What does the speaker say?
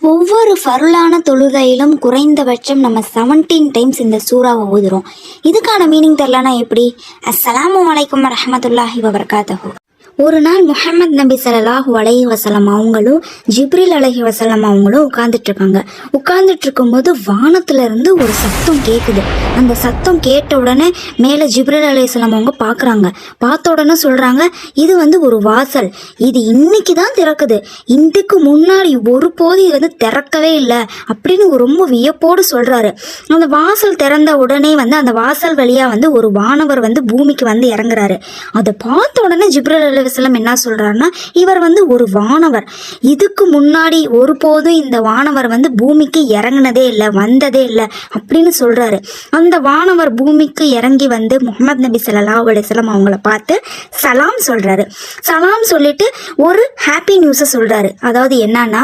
ஒவ்வொரு ஃபருளான தொழுகையிலும் குறைந்தபட்சம் நம்ம 17 டைம்ஸ் இந்த சூறாவை ஓதுறோம். இதுக்கான மீனிங் தெரியலனா எப்படி? அஸ்ஸலாமு அலைக்கும் வரஹ்மத்துல்லாஹி வபரகாத்துஹு. ஒரு நாள் முஹம்மது நபி ஸல்லல்லாஹு அலைஹி வஸல்லம் அவங்களும் ஜிப்ரீல் அலைஹி வஸல்லம் அவங்களும் உட்கார்ந்துட்டு இருக்கும்போது வானத்துல இருந்து ஒரு சத்தம் கேட்குது. அந்த சத்தம் கேட்ட உடனே மேலே ஜிப்ரீல் அலைஹிஸ்ஸலாம் அவங்க பார்த்த உடனே சொல்றாங்க, இது ஒரு வாசல், இது இன்னைக்கு தான் திறக்குது, இதுக்கு முன்னாடி ஒருபோது இது திறக்கவே இல்லை அப்படின்னு ரொம்ப வியப்போடு சொல்றாரு. அந்த வாசல் திறந்த உடனே அந்த வாசல் வழியா ஒரு வானவர் பூமிக்கு இறங்குறாரு. அதை பார்த்த உடனே ஜிப்ரீல் அலைஹிஸ்ஸலாம் என்ன சொல்றாருன்னா, இவர் ஒரு வானவர், இதுக்கு முன்னாடி ஒருபோதும் இந்த வானவர் பூமிக்கு இறங்கினதே இல்லை, வந்ததே இல்லை அப்படின்னு சொல்றாரு. அந்த வானவர் பூமிக்கு இறங்கி முஹம்மது நபி ஸல்லல்லாஹு அலைஹி வஸல்லம் அவங்கள பார்த்து சலாம் சொல்றாரு. சலாம் சொல்லிட்டு ஒரு ஹாப்பி நியூஸை சொல்றாரு. அதாவது என்னன்னா,